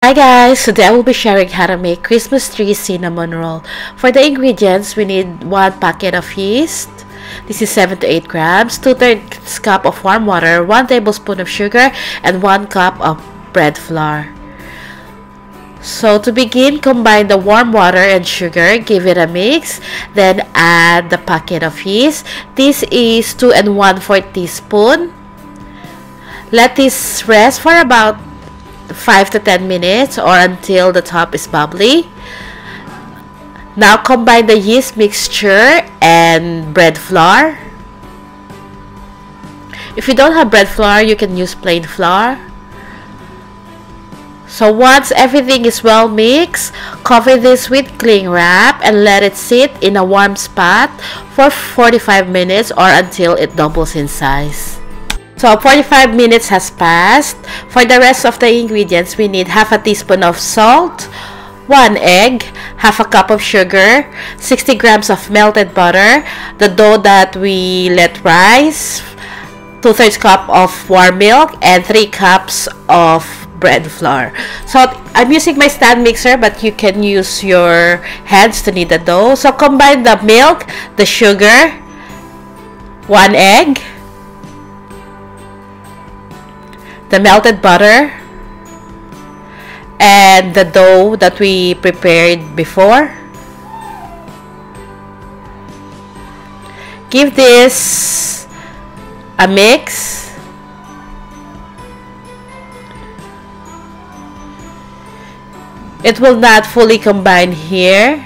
Hi guys, today I will be sharing how to make Christmas tree cinnamon roll. For the ingredients, we need 1 packet of yeast. This is 7 to 8 grams, 2/3 cup of warm water, 1 tablespoon of sugar, and 1 cup of bread flour. So to begin, combine the warm water and sugar, give it a mix, then add the packet of yeast. This is 2 and 1/4 teaspoon. Let this rest for about 5 to 10 minutes or until the top is bubbly. Now combine the yeast mixture and bread flour. If you don't have bread flour, you can use plain flour. So once everything is well mixed, cover this with cling wrap and let it sit in a warm spot for 45 minutes or until it doubles in size. So 45 minutes has passed. For the rest of the ingredients, we need half a teaspoon of salt, 1 egg, half a cup of sugar, 60 grams of melted butter, the dough that we let rise, 2/3 cup of warm milk, and 3 cups of bread flour. So I'm using my stand mixer, but you can use your hands to knead the dough. So combine the milk, the sugar, 1 egg, the melted butter, and the dough that we prepared before. Give this a mix. It will not fully combine here.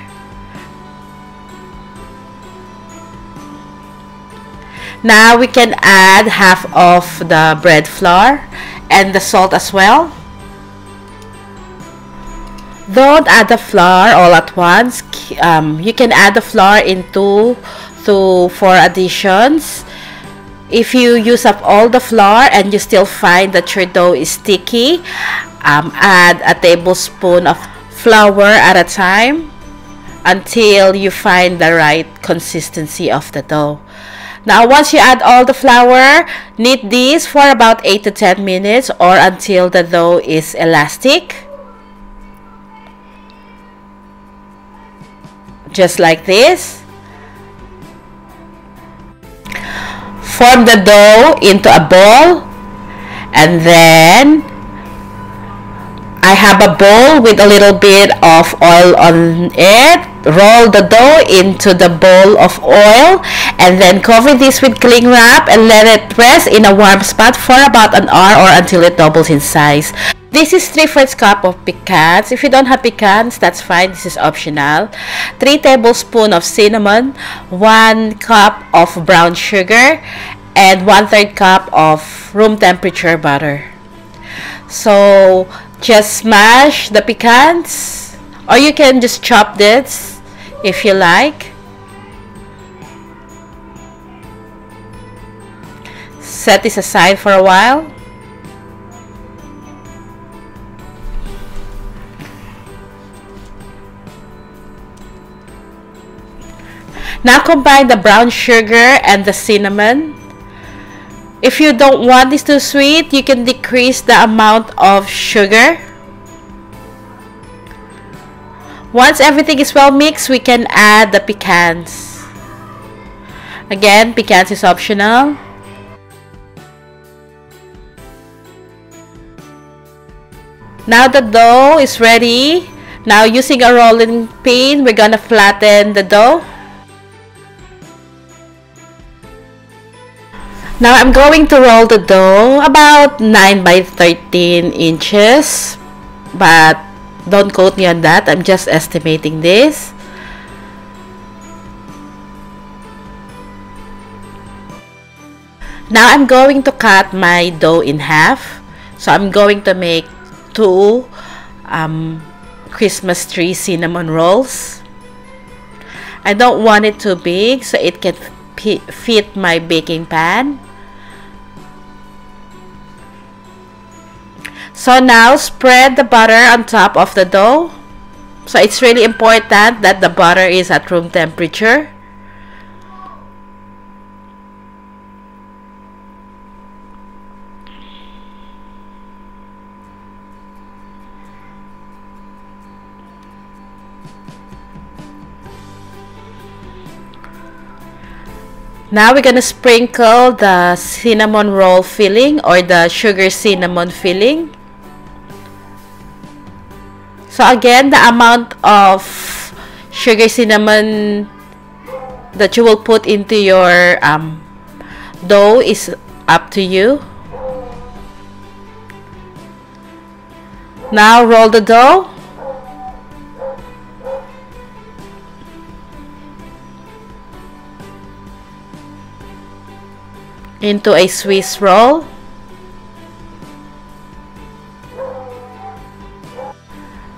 Now we can add half of the bread flour and the salt as well. Don't add the flour all at once. You can add the flour in 2 to 4 additions. If you use up all the flour and you still find that your dough is sticky, add a tablespoon of flour at a time until you find the right consistency of the dough. Now once you add all the flour, knead this for about 8 to 10 minutes or until the dough is elastic. Just like this. Form the dough into a ball, and then I have a bowl with a little bit of oil on it. Roll the dough into the bowl of oil and then cover this with cling wrap and let it rest in a warm spot for about an hour or until it doubles in size. This is 3/4 cup of pecans. If you don't have pecans, that's fine. This is optional. 3 tablespoons of cinnamon, 1 cup of brown sugar, and 1/3 cup of room temperature butter. So just smash the pecans, or you can just chop this if you like. Set this aside for a while. Now combine the brown sugar and the cinnamon. If you don't want this too sweet, you can decrease the amount of sugar. Once everything is well mixed, we can add the pecans. Again, pecans is optional. Now the dough is ready. Now using a rolling pin, we're gonna flatten the dough. Now I'm going to roll the dough about 9 by 13 inches, but don't quote me on that. I'm just estimating this. Now I'm going to cut my dough in half. So I'm going to make 2 Christmas tree cinnamon rolls. I don't want it too big so it can fit my baking pan. So now spread the butter on top of the dough. So it's really important that the butter is at room temperature. Now we're gonna sprinkle the cinnamon roll filling or the sugar cinnamon filling. So again, the amount of sugar cinnamon that you will put into your dough is up to you. Now roll the dough. Into a Swiss roll.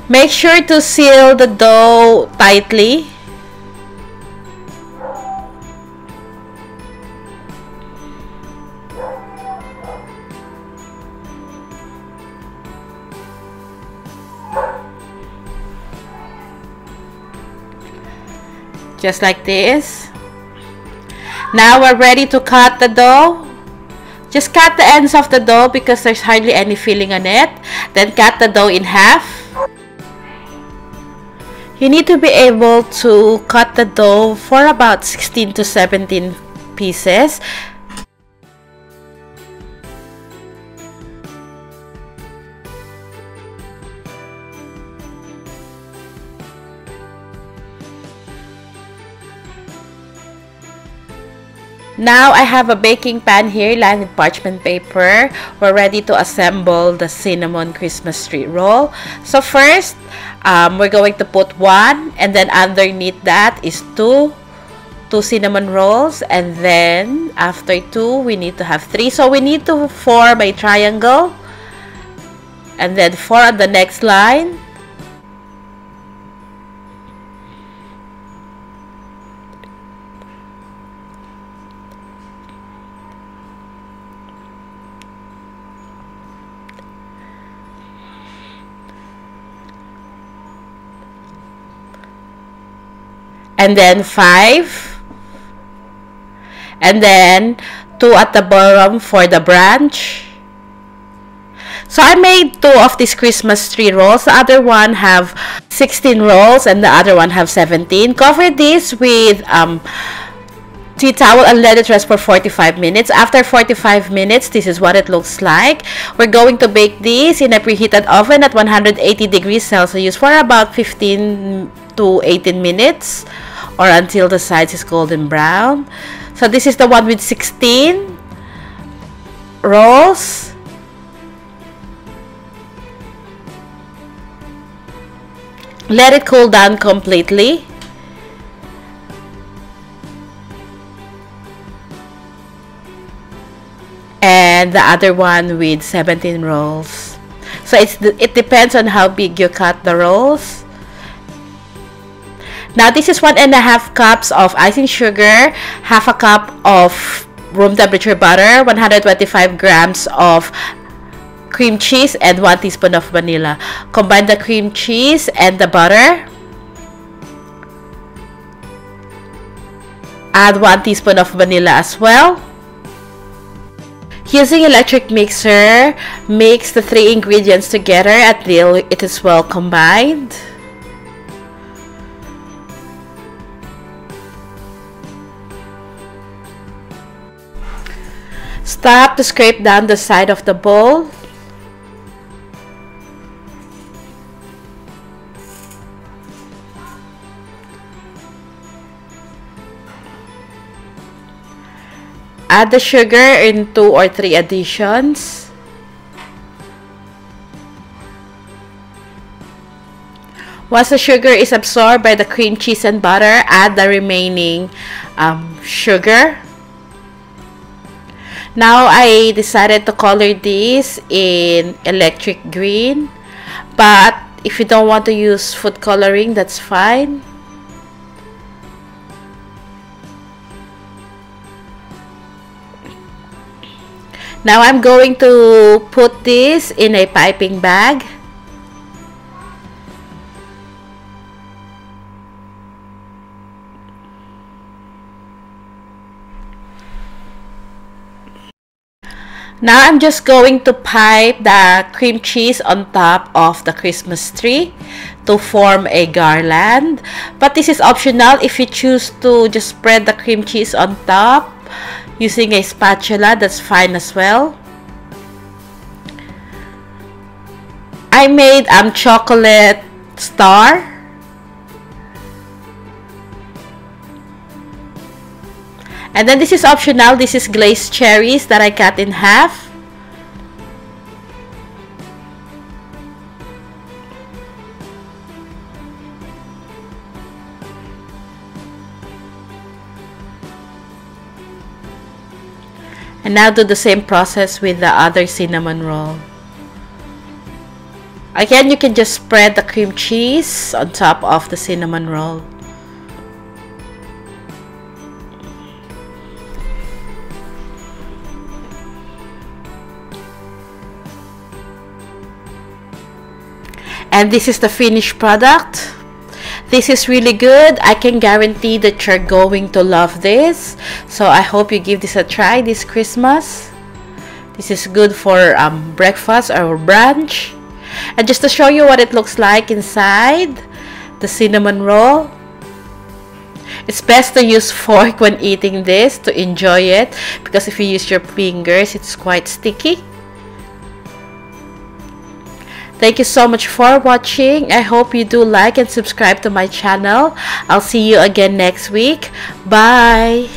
Make sure to seal the dough tightly. Just like this. Now we're ready to cut the dough. Just cut the ends of the dough because there's hardly any filling on it. Then cut the dough in half. You need to be able to cut the dough for about 16 to 17 pieces. Now I have a baking pan here lined with parchment paper. We're ready to assemble the cinnamon Christmas tree roll. So first, we're going to put one, and then underneath that is two cinnamon rolls, and then after two we need to have three. So we need to form a triangle, and then four on the next line. And then 5, and then 2 at the bottom for the branch. So I made 2 of these Christmas tree rolls. The other one have 16 rolls and the other one have 17. Cover this with tea towel and let it rest for 45 minutes. After 45 minutes, this is what it looks like. We're going to bake this in a preheated oven at 180 degrees Celsius for about 15 to 18 minutes, or until the sides is golden brown. So this is the one with 16 rolls. Let it cool down completely. And the other one with 17 rolls. So it depends on how big you cut the rolls. Now this is 1.5 cups of icing sugar, half a cup of room temperature butter, 125 grams of cream cheese, and 1 teaspoon of vanilla. Combine the cream cheese and the butter. Add 1 teaspoon of vanilla as well. Using electric mixer, mix the 3 ingredients together until it is well combined. Stop to scrape down the side of the bowl. Add the sugar in 2 or 3 additions. Once the sugar is absorbed by the cream cheese and butter, add the remaining sugar. Now I decided to color this in electric green, but if you don't want to use food coloring, that's fine. Now I'm going to put this in a piping bag. Now I'm just going to pipe the cream cheese on top of the Christmas tree to form a garland. But this is optional. If you choose to just spread the cream cheese on top, using a spatula, that's fine as well. I made chocolate star. And then this is optional. This is glazed cherries that I cut in half. And now do the same process with the other cinnamon roll. Again, you can just spread the cream cheese on top of the cinnamon roll. And this is the finished product. This is really good. I can guarantee that you're going to love this. So I hope you give this a try this Christmas. This is good for breakfast or brunch. And just to show you what it looks like inside the cinnamon roll, it's best to use fork when eating this to enjoy it, because if you use your fingers, it's quite sticky. Thank you so much for watching. I hope you do like and subscribe to my channel. I'll see you again next week. Bye.